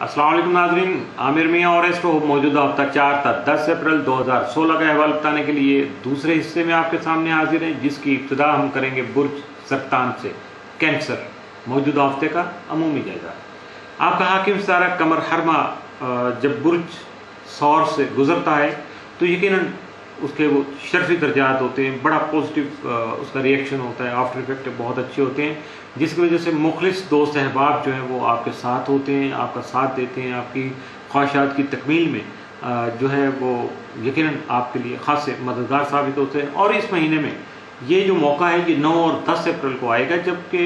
अस्सलाम वालेकुम नाज़रीन, आमिर मियाँ और इसको मौजूदा हफ्ता 4 था 10 अप्रैल 2016 का अहवाल बताने के लिए दूसरे हिस्से में आपके सामने हाजिर हैं, जिसकी इब्तिदा हम करेंगे बुर्ज सरतान से। कैंसर मौजूदा हफ्ते का अमूमी जायजा। आपका हाकिम सितारा कमर हरमा जब बुर्ज सौर से गुजरता है तो यकीनन उसके वो शर्फी दर्जात होते हैं, बड़ा पॉजिटिव उसका रिएक्शन होता है, आफ्टर इफेक्ट बहुत अच्छे होते हैं, जिसकी वजह से मुखलिस दोस्त अहबाब जो हैं वो आपके साथ होते हैं, आपका साथ देते हैं, आपकी ख्वाहिशात की तकमील में जो है वो यकीनन आपके लिए खासे मददगार साबित होते हैं। और इस महीने में ये जो मौका है ये 9 और 10 अप्रैल को आएगा, जबकि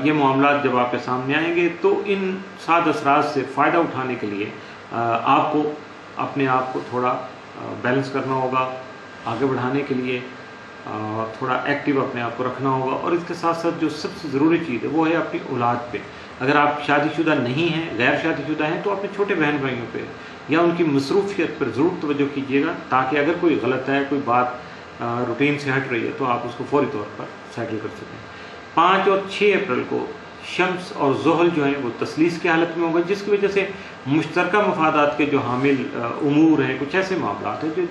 ये मामला जब आपके सामने आएंगे तो इन साद असरात से फ़ायदा उठाने के लिए आपको अपने आप को थोड़ा बैलेंस करना होगा, आगे बढ़ाने के लिए थोड़ा एक्टिव अपने आप को रखना होगा। और इसके साथ साथ जो सबसे ज़रूरी चीज़ है वो है अपनी औलाद पे। अगर आप शादीशुदा नहीं हैं, गैर शादीशुदा हैं, तो अपने छोटे बहन भाइयों पे या उनकी मसरूफियत पर ज़रूर तवज्जो कीजिएगा, ताकि अगर कोई गलत है, कोई बात रूटीन से हट रही है तो आप उसको फौरी तौर पर सेटल कर सकें। 5 और 6 अप्रैल को शम्स और ज़ोहल जो हैं वो तस्लीस की हालत में होगा, जिसकी वजह से मुश्तरका मफादात के जो हामिल उमूर हैं, कुछ ऐसे मामला हैं जो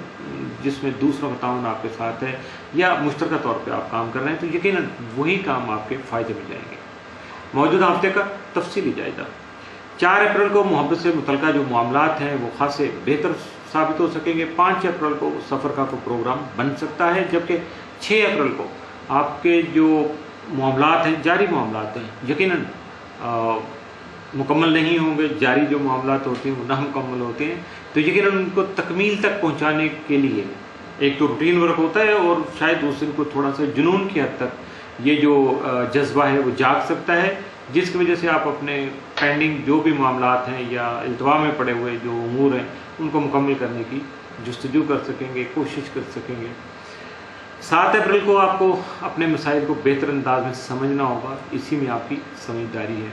जिसमें दूसरों का ताउन आपके साथ है या मुश्तरका तौर पे आप काम कर रहे हैं, तो यकीनन वही काम आपके फ़ायदे में जाएंगे। मौजूदा हफ्ते का तफसीली जायजा। 4 अप्रैल को मोहब्बत से मुतल्लिक़ जो मामलात हैं वो खासे बेहतर साबित हो सकेंगे। 5 अप्रैल को सफ़र का कोई प्रोग्राम बन सकता है, जबकि 6 अप्रैल को आपके जो मामलात हैं, जारी मामलात हैं, यकीनन मुकम्मल नहीं होंगे। जारी जो मामलात होते हैं वो नामुकम्मल होते हैं, तो यकीनन उनको तकमील तक पहुंचाने के लिए एक तो रूटीन वर्क होता है और शायद दूसरे को थोड़ा सा जुनून की हद तक ये जो जज्बा है वो जाग सकता है, जिसकी वजह से आप अपने पेंडिंग जो भी मामलात हैं या इल्तवा में पड़े हुए जो उमूर हैं उनको मुकम्मल करने की जुस्तजू कर सकेंगे, कोशिश कर सकेंगे। 7 अप्रैल को आपको अपने मसाइल को बेहतर अंदाज में समझना होगा, इसी में आपकी समझदारी है।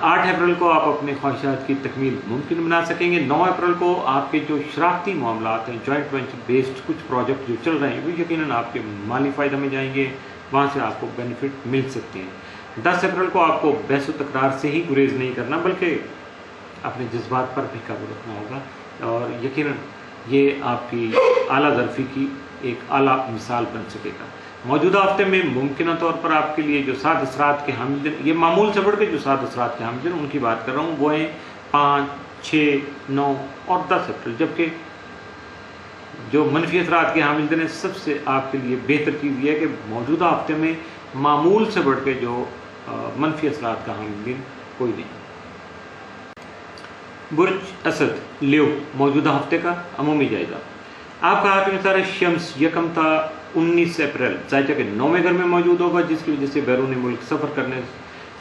8 अप्रैल को आप अपने ख्वाहिशात की तकमील मुमकिन बना सकेंगे। 9 अप्रैल को आपके जो शराकती मामलात हैं, जॉइंट वेंचर बेस्ड कुछ प्रोजेक्ट जो चल रहे हैं, वो यकीनन आपके माली फ़ायदा में जाएंगे, वहाँ से आपको बेनिफिट मिल सकते हैं। 10 अप्रैल को आपको बहस व तकरार से ही गुरेज नहीं करना, बल्कि अपने जज्बात पर भी काबू रखना होगा, और यकीनन ये आपकी आला ज़रफ़ी की एक आला मिसाल बन सकेगा। मौजूदा हफ्ते में मुमकिन तौर पर आपके लिए जो 7 असरात के हामिल दिन, ये मामूल से बढ़ के जो 7 असरात के हामिल दिन उनकी बात कर रहा हूँ, वो हैं 5, 6, 9 और 10 अप्रैल। जबकि जो मनफी असरात के हामिल दिन है, सबसे आपके लिए बेहतर चीज़ ये है कि मौजूदा हफ्ते में मामूल से बढ़ के जो मनफी असरात का हामिल दिन कोई नहीं। बुर्ज असद लियो मौजूदा हफ्ते का अमूमी जायजा। आपका हाकिम सितारा शम्स यकम था 19 अप्रैल जायजा के 9वें घर में मौजूद होगा, जिसकी वजह से बैरून मुल्क सफ़र करने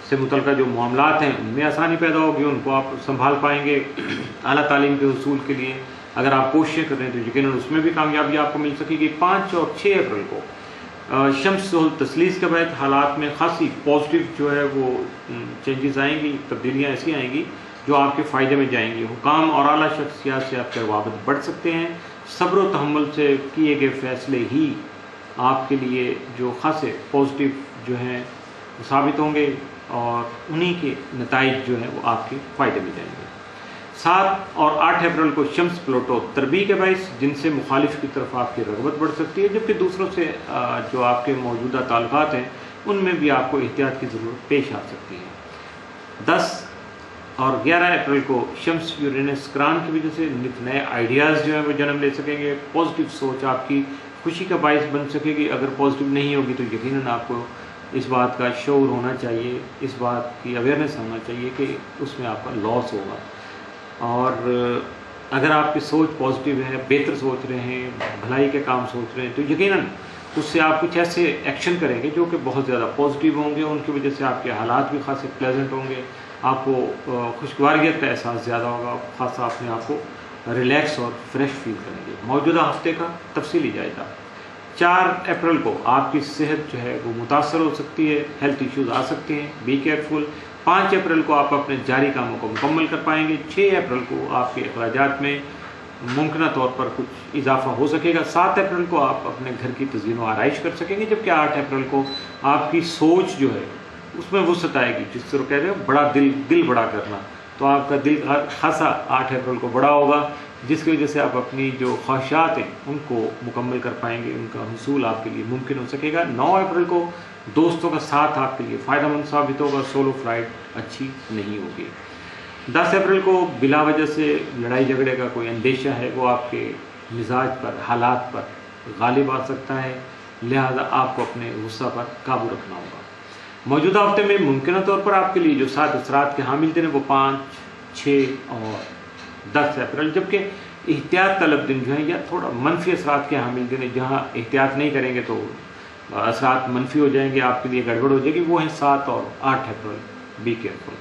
से मुतल्लिक़ जो मामलात हैं उनमें आसानी पैदा होगी, उनको आप संभाल पाएंगे। आला तालीम के हुसूल के लिए अगर आप कोशिशें कर रहे हैं तो यकीनन उसमें भी कामयाबी आपको मिल सकेगी। 5 और 6 अप्रैल को शम्स ज़ोहल तस्लीस के बाद हालात में खासी पॉजिटिव जो है वो चेंजेस आएंगी, तब्दीलियाँ ऐसी आएंगी जो आपके फ़ायदे में जाएंगी। हुकाम और आला शख्सियात से आपके रवाबत बढ़ सकते हैं। सब्र व तहम्मुल से किए गए फ़ैसले ही आपके लिए जो खासे पॉजिटिव जो हैं साबित होंगे, और उन्हीं के नताइज जो हैं वो आपके फ़ायदे में जाएंगे। 7 और 8 अप्रैल को शम्स प्लूटो तरबी के बाइस, जिनसे मुखालिफ की तरफ आपकी रग़बत बढ़ सकती है, जबकि दूसरों से जो आपके मौजूदा ताल्लुकात हैं उनमें भी आपको एहतियात की ज़रूरत पेश आ सकती है। 10 और 11 अप्रैल को शम्स यूरेनस क्रान की वजह से नए आइडियाज़ जो हैं वो जन्म ले सकेंगे। पॉजिटिव सोच आपकी खुशी का बायस बन सकेगी। अगर पॉजिटिव नहीं होगी तो यकीनन आपको इस बात का शऊर होना चाहिए, इस बात की अवेयरनेस होना चाहिए कि उसमें आपका लॉस होगा। और अगर आपकी सोच पॉजिटिव है, बेहतर सोच रहे हैं, भलाई के काम सोच रहे हैं, तो यकीनन उससे आप कुछ ऐसे एक्शन करेंगे जो कि बहुत ज़्यादा पॉजिटिव होंगे, उनकी वजह से आपके हालात भी खासे प्लेजेंट होंगे, आपको खुशगवारियत का एहसास ज़्यादा होगा, खासा अपने आप को रिलैक्स और फ्रेश फील करेंगे। मौजूदा हफ्ते का तफसीली जायजा। 4 अप्रैल को आपकी सेहत जो है वो मुतासर हो सकती है, हेल्थ इश्यूज़ आ सकते हैं, बी केयरफुल। 5 अप्रैल को आप अपने जारी कामों को मुकम्मल कर पाएंगे। 6 अप्रैल को आपके अखराजात में मुमकिन तौर पर कुछ इजाफा हो सकेगा। 7 अप्रैल को आप अपने घर की तज़ीन व आराइश कर सकेंगे, जबकि 8 अप्रैल को आपकी सोच जो है उसमें वुसअत आएगी, जिस तरह कह रहे हो बड़ा दिल बड़ा करना, तो आपका दिल खासा 8 अप्रैल को बड़ा होगा, जिसकी वजह से आप अपनी जो ख्वाहिशात हैं उनको मुकम्मल कर पाएंगे, उनका हुसूल आपके लिए मुमकिन हो सकेगा। 9 अप्रैल को दोस्तों का साथ आपके लिए फ़ायदेमंद साबित होगा, सोलो फ्लाइट अच्छी नहीं होगी। 10 अप्रैल को बिला वजह से लड़ाई झगड़े का कोई अंदेशा है, वो आपके मिजाज पर, हालात पर गालिब आ सकता है, लिहाजा आपको अपने गुस्सा पर काबू रखना होगा। मौजूदा हफ्ते में मुमकिन तौर पर आपके लिए जो 7 असरात के हामिल दिन है वो 5, 6 और 10 अप्रैल, जबकि एहतियात तलब दिन जो है या थोड़ा मनफी असरात के हामिल दिन है, जहाँ एहतियात नहीं करेंगे तो असरात मनफी हो जाएंगे, आपके लिए गड़बड़ हो जाएगी, वो हैं 7 और 8 अप्रैल। Be careful.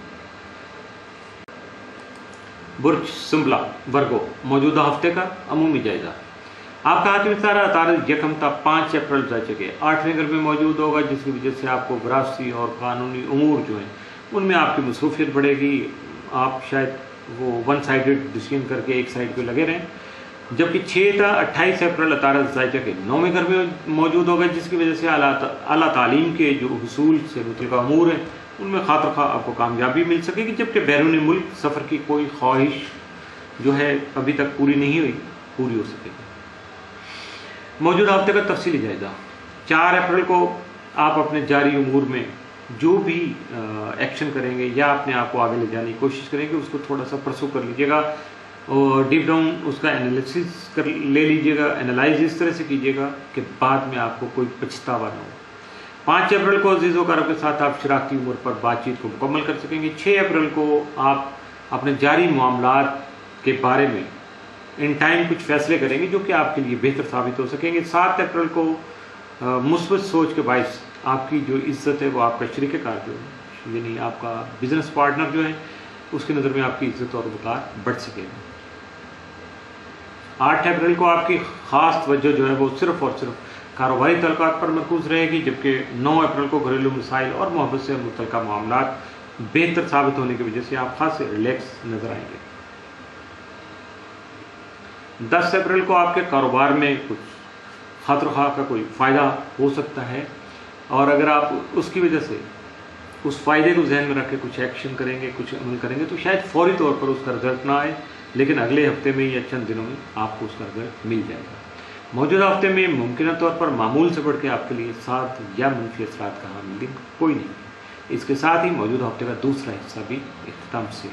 बुर्ज सुंबला वर्गो, मौजूदा हफ्ते का अमूमी जायजा। आपका हाथी सारा तारीख यकमता 5 अप्रैल जा चुके 8वें घर में मौजूद होगा, जिसकी वजह से आपको विरासती और कानूनी उमूर जो हैं उनमें आपकी मसरूफियत बढ़ेगी। आप शायद वो वन साइडेड डिसीजन करके एक साइड पे लगे रहें, जबकि 28 अप्रैल तारक जायजा के 9वें घर में मौजूद होगा, जिसकी वजह से आला तालीम के जो हुसूल से मुतल्लिक़ अमूर हैं उनमें खातिर खा आपको कामयाबी मिल सकेगी, जबकि बैरून मुल्क सफ़र की कोई ख्वाहिश जो है अभी तक पूरी नहीं हुई, पूरी हो सकेगी। मौजूदा हफ्ते का तफसीली जायजा। 4 अप्रैल को आप अपने जारी उमूर में जो भी एक्शन करेंगे या अपने आप को आगे ले जाने की कोशिश करेंगे, उसको थोड़ा सा परसू कर लीजिएगा और डीप डाउन उसका एनालिसिस कर ले लीजिएगा, एनालाइज इस तरह से कीजिएगा कि बाद में आपको कोई पछतावा न हो। 5 अप्रैल को अजीज़ वकार के साथ आप शरारती उम्र पर बातचीत को मुकम्मल कर सकेंगे। 6 अप्रैल को आप अपने जारी मामलात के बारे में इन टाइम कुछ फैसले करेंगे जो कि आपके लिए बेहतर साबित हो सकेंगे। 7 अप्रैल को मुस्बत सोच के बायस आपकी जो इज़्ज़त है वो आपका शरीक कार जो है, यानी आपका बिजनेस पार्टनर जो है, उसकी नज़र में आपकी इज़्ज़त और वक़ार बढ़ सकेगा। 8 अप्रैल को आपकी ख़ास तवज्जो जो है वो सिर्फ़ और सिर्फ कारोबारी तल्लुकात पर मरकूज़ रहेगी, जबकि 9 अप्रैल को घरेलू मसाइल और मोहब्बत से मुतल्लिक़ा मामलात बेहतर साबित होने की वजह से आप खास रिलैक्स नज़र आएंगे। 10 अप्रैल को आपके कारोबार में कुछ खातिर खा का कोई फ़ायदा हो सकता है, और अगर आप उसकी वजह से उस फ़ायदे को जहन में रख के कुछ एक्शन करेंगे, कुछ अमल करेंगे, तो शायद फौरी तौर पर उसका रिजल्ट ना आए, लेकिन अगले हफ्ते में या चंद दिनों में आपको उसका रिजल्ट मिल जाएगा। मौजूदा हफ्ते में मुमकिन तौर पर मामूल से बढ़ के आपके लिए 7 या मनफी असरात का हामिल दिन कोई नहीं है। इसके साथ ही मौजूदा हफ्ते का दूसरा हिस्सा भी इख्तिताम से